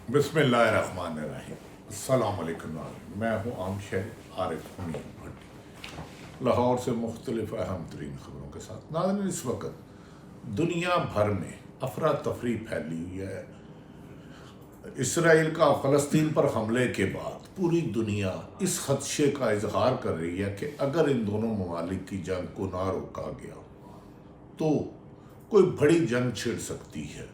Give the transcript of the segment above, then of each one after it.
بسم اللہ الرحمن الرحیم۔ السلام علیکم ناظرین، میں ہوں عام شہر عارف حمید بھٹی، لاہور سے مختلف اہم ترین خبروں کے ساتھ۔ ناظرین، اس وقت دنیا بھر میں افراتفری پھیلی ہوئی ہے۔ اسرائیل کا فلسطین پر حملے کے بعد پوری دنیا اس خدشے کا اظہار کر رہی ہے کہ اگر ان دونوں ممالک کی جنگ کو نہ روکا گیا تو کوئی بڑی جنگ چھڑ سکتی ہے،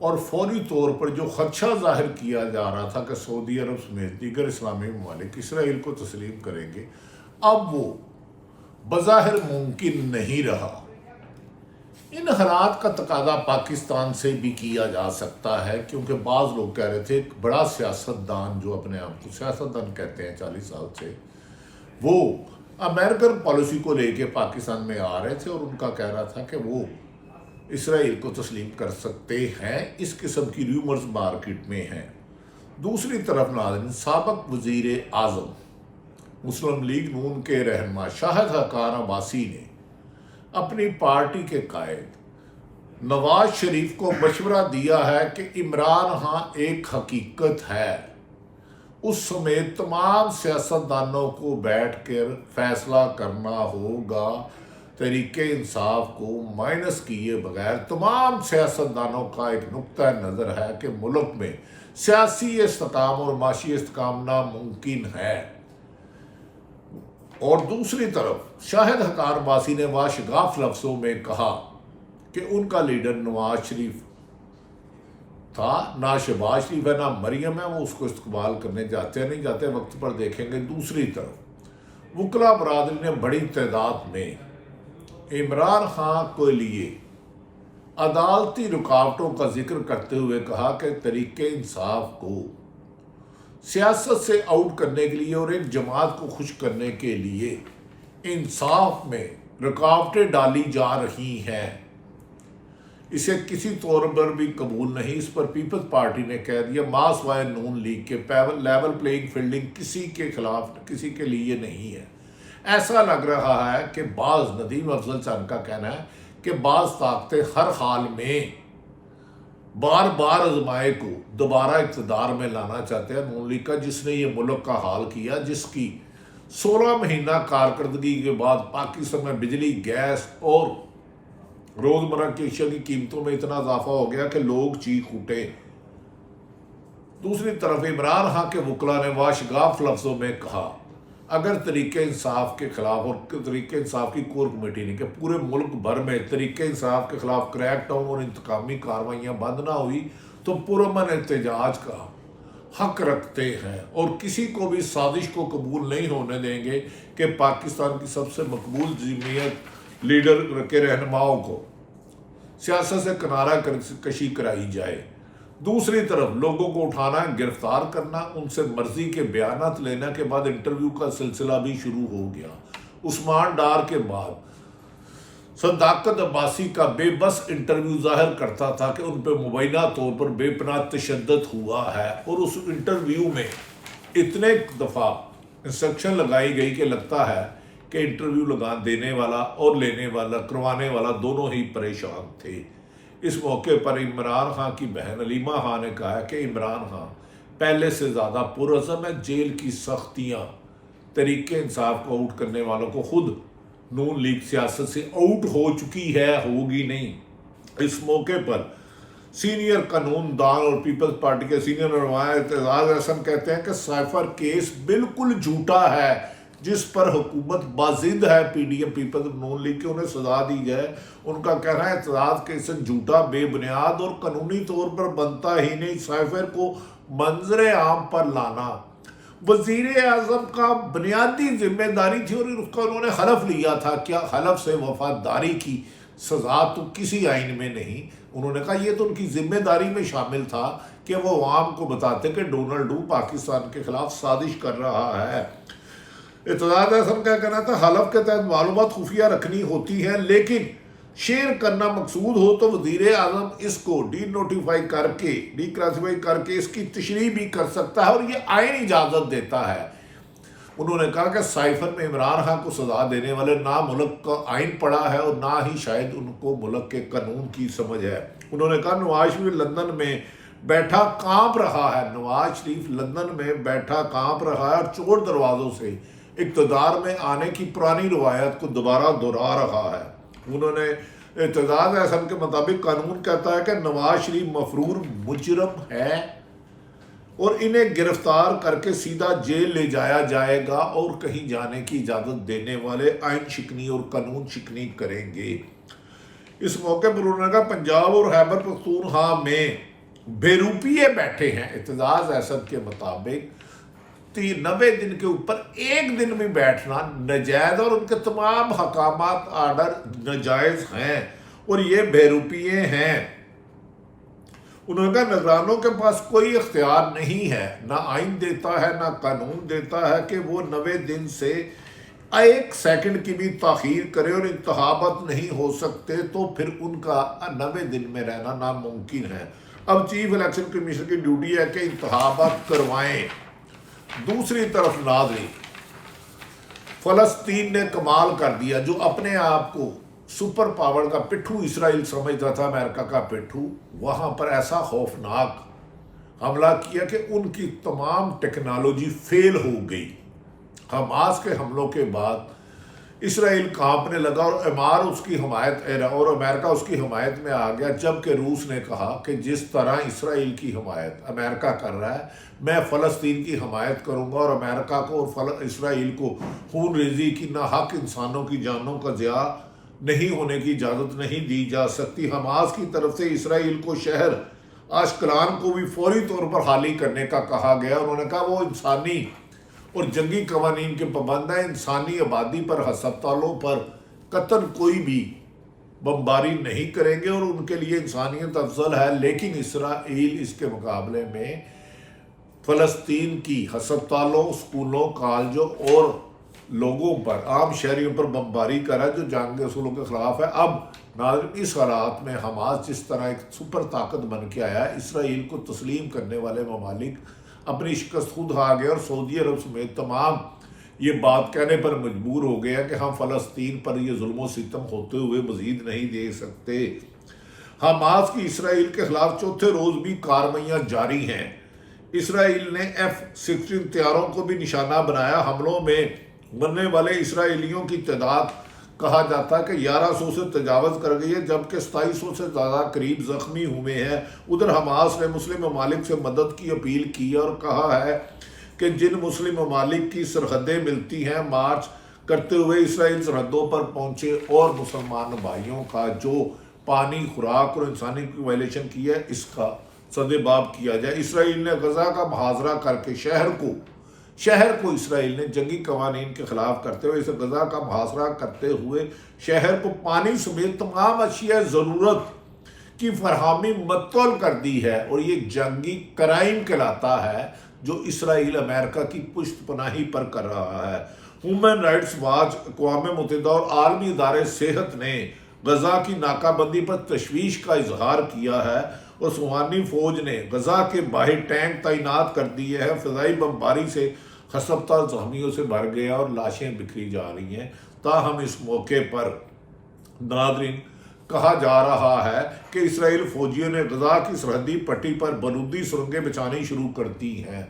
اور فوری طور پر جو خدشہ ظاہر کیا جا رہا تھا کہ سعودی عرب سمیت دیگر اسلامی ممالک اسرائیل کو تسلیم کریں گے، اب وہ بظاہر ممکن نہیں رہا۔ ان حالات کا تقاضا پاکستان سے بھی کیا جا سکتا ہے، کیونکہ بعض لوگ کہہ رہے تھے ایک بڑا سیاستدان جو اپنے آپ کو سیاستدان کہتے ہیں 40 سال سے، وہ امریکن پالیسی کو لے کے پاکستان میں آ رہے تھے، اور ان کا کہہ رہا تھا کہ وہ اسرائیل کو تسلیم کر سکتے ہیں۔ اس قسم کی ریومرز مارکیٹ میں ہیں۔ دوسری طرف ناظرین، سابق وزیر اعظم مسلم لیگ نون کے رہنما شاہد حقان عباسی نے اپنی پارٹی کے قائد نواز شریف کو مشورہ دیا ہے کہ عمران خان ایک حقیقت ہے، اس سمیت تمام سیاستدانوں کو بیٹھ کر فیصلہ کرنا ہوگا۔ تحریک انصاف کو مائنس کیے بغیر تمام سیاستدانوں کا ایک نقطہ نظر ہے کہ ملک میں سیاسی استحکام اور معاشی استحکام ناممکن ہے۔ اور دوسری طرف شاہد حقان عباسی نے واشگاف لفظوں میں کہا کہ ان کا لیڈر نواز شریف تھا، نہ شہباز شریف ہے، نہ مریم ہے، وہ اس کو استقبال کرنے جاتے ہیں نہیں جاتے، وقت پر دیکھیں گے۔ دوسری طرف وکلا برادری نے بڑی تعداد میں عمران خان کے لیے عدالتی رکاوٹوں کا ذکر کرتے ہوئے کہا کہ تحریک انصاف کو سیاست سے آؤٹ کرنے کے لیے اور ایک جماعت کو خوش کرنے کے لیے انصاف میں رکاوٹیں ڈالی جا رہی ہیں، اسے کسی طور پر بھی قبول نہیں۔ اس پر پیپلز پارٹی نے کہہ دیا ماں سوائے نون لیگ کے لیول پلینگ فیلڈنگ کسی کے خلاف کسی کے لیے نہیں ہے۔ ایسا لگ رہا ہے کہ بعض ندیم افضل چند کا کہنا ہے کہ بعض طاقتیں ہر حال میں بار بار آزمائے کو دوبارہ اقتدار میں لانا چاہتے ہیں۔ نون لیگ کا، جس نے یہ ملک کا حال کیا، جس کی 16 مہینہ کارکردگی کے بعد پاکستان میں بجلی، گیس اور روزمرہ کی اشیاء کی قیمتوں میں اتنا اضافہ ہو گیا کہ لوگ چیخ اٹھے۔ دوسری طرف عمران خان کے وکلا نے واشگاف لفظوں میں کہا اگر تحریک انصاف کے خلاف، اور تحریک انصاف کی کور کمیٹی نے کہ پورے ملک بھر میں تحریک انصاف کے خلاف کریک ڈاؤن اور انتقامی کارروائیاں بند نہ ہوئی تو پرامن احتجاج کا حق رکھتے ہیں، اور کسی کو بھی سازش کو قبول نہیں ہونے دیں گے کہ پاکستان کی سب سے مقبول جمعیت لیڈر کے رہنماؤں کو سیاست سے کنارہ کشی کرائی جائے۔ دوسری طرف لوگوں کو اٹھانا، گرفتار کرنا، ان سے مرضی کے بیانات لینے کے بعد انٹرویو کا سلسلہ بھی شروع ہو گیا۔ عثمان ڈار کے بعد صداقت عباسی کا بے بس انٹرویو ظاہر کرتا تھا کہ ان پہ مبینہ طور پر بے پناہ تشدد ہوا ہے، اور اس انٹرویو میں اتنے دفعہ انسٹرکشن لگائی گئی کہ لگتا ہے کہ انٹرویو دینے والا اور لینے والا، کروانے والا دونوں ہی پریشان تھے۔ اس موقع پر عمران خان کی بہن علیمہ خان نے کہا کہ عمران خان پہلے سے زیادہ پرعزم ہے۔ جیل کی سختیاں تحریک انصاف کو آؤٹ کرنے والوں کو خود نون لیگ سیاست سے آؤٹ ہو چکی ہے، ہوگی نہیں۔ اس موقع پر سینئر قانون دان اور پیپلز پارٹی کے سینئر نمائندہ اعتزاز احسن کہتے ہیں کہ سائفر کیس بالکل جھوٹا ہے، جس پر حکومت بازد ہے پی ڈی ایم پیپلز نون لیگ کے، انہیں سزا دی جائے۔ ان کا کہنا ہے اعتزاز کیس جھوٹا، بے بنیاد اور قانونی طور پر بنتا ہی نہیں۔ سائفر کو منظر عام پر لانا وزیر اعظم کا بنیادی ذمہ داری تھی، اور اس کا انہوں نے حلف لیا تھا۔ کیا حلف سے وفاداری کی سزا تو کسی آئین میں نہیں؟ انہوں نے کہا یہ تو ان کی ذمہ داری میں شامل تھا کہ وہ عوام کو بتاتے کہ ڈونلڈ پاکستان کے خلاف سازش کر رہا ہے۔ اعتزاز احسن کا کہنا تھا حلف کے تحت معلومات خفیہ رکھنی ہوتی ہے، لیکن شیئر کرنا مقصود ہو تو وزیر اعظم اس کو ڈی نوٹیفائی کر کے، ڈی کلاسیفائی کر کے اس کی تشریح بھی کر سکتا ہے، اور یہ آئین اجازت دیتا ہے۔ انہوں نے کہا کہ سائفر میں عمران خان کو سزا دینے والے نہ ملک کا آئین پڑھا ہے اور نہ ہی شاید ان کو ملک کے قانون کی سمجھ ہے۔ انہوں نے کہا نواز شریف لندن میں بیٹھا کانپ رہا ہے، نواز شریف لندن میں بیٹھا کانپ رہا ہے اور چور دروازوں سے اقتدار میں آنے کی پرانی روایت کو دوبارہ دہرا رہا ہے۔ انہوں نے اعتزاز احسن کے مطابق قانون کہتا ہے کہ نواز شریف مفرور مجرم ہے اور انہیں گرفتار کر کے سیدھا جیل لے جایا جائے گا اور کہیں جانے کی اجازت دینے والے آئین شکنی اور قانون شکنی کریں گے۔ اس موقع پر انہوں نے کہا پنجاب اور خیبر پختونخوا میں بے روپیے بیٹھے ہیں۔ اعتزاز احسن کے مطابق 90 دن کے اوپر ایک دن بھی بیٹھنا ناجائز اور ان کے تمام حکامات آرڈر ناجائز ہیں اور یہ بے روپیے ہیں۔ انہوں نے کہا نگرانوں کے پاس کوئی اختیار نہیں ہے، نہ آئین دیتا ہے نہ قانون دیتا ہے کہ وہ 90 دن سے 1 سیکنڈ کی بھی تاخیر کرے اور انتخابات نہیں ہو سکتے تو پھر ان کا 90 دن میں رہنا ناممکن ہے۔ اب چیف الیکشن کمیشن کی ڈیوٹی ہے کہ انتخابات کروائیں۔ دوسری طرف ناظرین، فلسطین نے کمال کر دیا، جو اپنے آپ کو سپر پاور کا پٹھو اسرائیل سمجھتا تھا، امریکہ کا پٹھو، وہاں پر ایسا خوفناک حملہ کیا کہ ان کی تمام ٹیکنالوجی فیل ہو گئی۔ حماس کے حملوں کے بعد اسرائیل کانپنے لگا اور امریکہ اس کی حمایت میں آ گیا، جبکہ روس نے کہا کہ جس طرح اسرائیل کی حمایت امریکہ کر رہا ہے میں فلسطین کی حمایت کروں گا، اور امریکہ کو اور اسرائیل کو خون ریزی کی ناحق انسانوں کی جانوں کا ضیاع نہیں ہونے کی اجازت نہیں دی جا سکتی۔ حماس کی طرف سے اسرائیل کو شہر اشکلان کو بھی فوری طور پر خالی کرنے کا کہا گیا۔ انہوں نے کہا وہ انسانی اور جنگی قوانین کے پابند ہے، انسانی آبادی پر، ہسپتالوں پر قطن کوئی بھی بمباری نہیں کریں گے اور ان کے لیے انسانیت افضل ہے، لیکن اسرائیل اس کے مقابلے میں فلسطین کی ہسپتالوں، اسکولوں، کالجوں اور لوگوں پر، عام شہریوں پر بمباری کر رہا ہے، جو جنگ کے اصولوں کے خلاف ہے۔ اب ناظرین اس حالات میں حماس جس طرح ایک سپر طاقت بن کے آیا ہے، اسرائیل کو تسلیم کرنے والے ممالک اپنی شکست خود کھا گئے اور سعودی عرب سمیت تمام یہ بات کہنے پر مجبور ہو گیا کہ ہم فلسطین پر یہ ظلم و ستم ہوتے ہوئے مزید نہیں دے سکتے۔ حماس کی اسرائیل کے خلاف چوتھے روز بھی کارروائیاں جاری ہیں۔ اسرائیل نے F-16 طیاروں کو بھی نشانہ بنایا۔ حملوں میں مرنے والے اسرائیلیوں کی تعداد کہا جاتا ہے کہ 1100 سے تجاوز کر گئی ہے، جبکہ 2700 سے زیادہ قریب زخمی ہوئے ہیں۔ ادھر حماس نے مسلم ممالک سے مدد کی اپیل کی اور کہا ہے کہ جن مسلم ممالک کی سرحدیں ملتی ہیں، مارچ کرتے ہوئے اسرائیل سرحدوں پر پہنچے اور مسلمان بھائیوں کا جو پانی، خوراک اور انسانی کی وائلیشن کی ہے، اس کا سدباب کیا جائے۔ اسرائیل نے غزہ کا محاصرہ کر کے شہر کو اسرائیل نے جنگی قوانین کے خلاف کرتے ہوئے، اسے غزہ کا محاصرہ کرتے ہوئے شہر کو پانی سمیت تمام اشیاء ضرورت کی فراہمی معطل کر دی ہے، اور یہ جنگی کرائم کہلاتا ہے جو اسرائیل امریکہ کی پشت پناہی پر کر رہا ہے۔ ہیومن رائٹس واچ، اقوام متحدہ اور عالمی ادارے صحت نے غزہ کی ناکہ بندی پر تشویش کا اظہار کیا ہے، اور سوانی فوج نے غزہ کے باہر ٹینک تعینات کر دیے ہیں۔ فضائی بمباری سے ہسپتال زخمیوں سے بھر گیا اور لاشیں بکھری جا رہی ہیں۔ تاہم اس موقع پر ناظرین کہا جا رہا ہے کہ اسرائیل فوجیوں نے غزہ کی سرحدی پٹی پر بارودی سرنگیں بچھانی شروع کر دی ہیں۔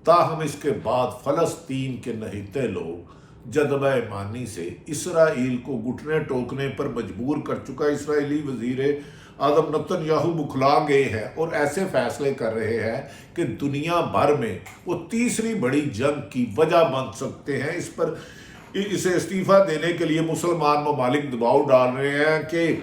تاہم اس کے بعد فلسطین کے نہتے لوگ جذبہ ایمانی سے اسرائیل کو گھٹنے ٹوکنے پر مجبور کر چکا۔ اسرائیلی وزیر اعظم نتن یاہو بکھلا گئے ہیں اور ایسے فیصلے کر رہے ہیں کہ دنیا بھر میں وہ تیسری بڑی جنگ کی وجہ بن سکتے ہیں۔ اسے استعفیٰ دینے کے لیے مسلمان ممالک دباؤ ڈال رہے ہیں کہ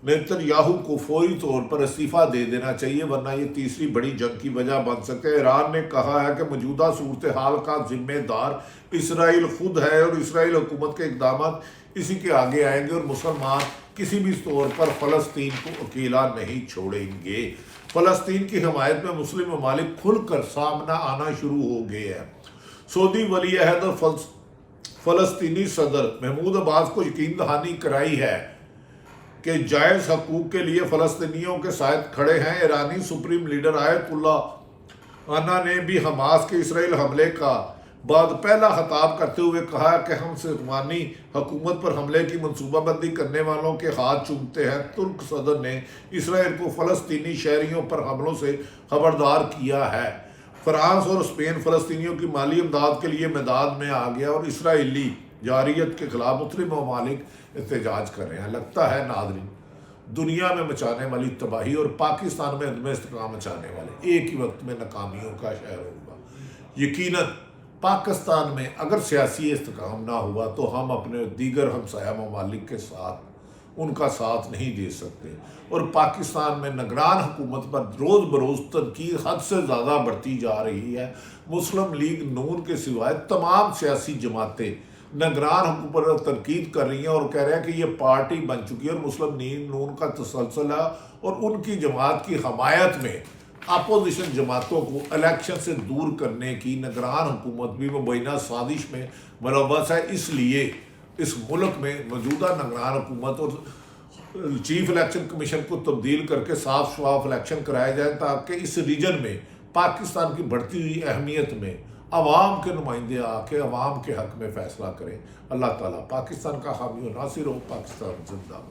نتن یاہو کو فوری طور پر استعفیٰ دے دینا چاہیے، ورنہ یہ تیسری بڑی جنگ کی وجہ بن سکتے ہیں۔ ایران نے کہا ہے کہ موجودہ صورتحال کا ذمہ دار اسرائیل خود ہے اور اسرائیل حکومت کے اقدامات اسی کے آگے آئیں گے، اور مسلمان کسی بھی طور پر فلسطین کو اکیلا نہیں چھوڑیں گے۔ فلسطین کی حمایت میں مسلم ممالک کھل کر سامنا آنا شروع ہو گئے ہیں۔ سعودی ولی عہد اور فلسطینی صدر محمود عباس کو یقین دہانی کرائی ہے کہ جائز حقوق کے لیے فلسطینیوں کے ساتھ کھڑے ہیں۔ ایرانی سپریم لیڈر آیت اللہ انا نے بھی حماس کے اسرائیل حملے کا بعد پہلا خطاب کرتے ہوئے کہا کہ ہم سلیمانی حکومت پر حملے کی منصوبہ بندی کرنے والوں کے ہاتھ چومتے ہیں۔ ترک صدر نے اسرائیل کو فلسطینی شہریوں پر حملوں سے خبردار کیا ہے۔ فرانس اور اسپین فلسطینیوں کی مالی امداد کے لیے میدان میں آ گیا اور اسرائیلی جارحیت کے خلاف مختلف ممالک احتجاج کر رہے ہیں۔ لگتا ہے ناظرین، دنیا میں مچانے والی تباہی اور پاکستان میں عدم استحکام مچانے والے ایک ہی وقت میں ناکامیوں کا شہر ہوگا۔ یقیناً پاکستان میں اگر سیاسی استحکام نہ ہوا تو ہم اپنے دیگر ہمسایہ ممالک کے ساتھ ان کا ساتھ نہیں دے سکتے، اور پاکستان میں نگران حکومت پر روز بروز تنقید حد سے زیادہ بڑھتی جا رہی ہے۔ مسلم لیگ نون کے سوائے تمام سیاسی جماعتیں نگران حکومت پر تنقید کر رہی ہیں اور کہہ رہے ہیں کہ یہ پارٹی بن چکی ہے اور مسلم لیگ نون کا تسلسل ہے، اور ان کی جماعت کی حمایت میں اپوزیشن جماعتوں کو الیکشن سے دور کرنے کی نگران حکومت بھی مبینہ سازش میں ملوث ہے۔ اس لیے اس ملک میں موجودہ نگران حکومت اور چیف الیکشن کمیشن کو تبدیل کر کے صاف شفاف الیکشن کرائے جائیں تاکہ اس ریجن میں پاکستان کی بڑھتی ہوئی اہمیت میں عوام کے نمائندے آ کے عوام کے حق میں فیصلہ کریں۔ اللہ تعالیٰ پاکستان کا حامی و ناصر ہو۔ پاکستان زندہ باد۔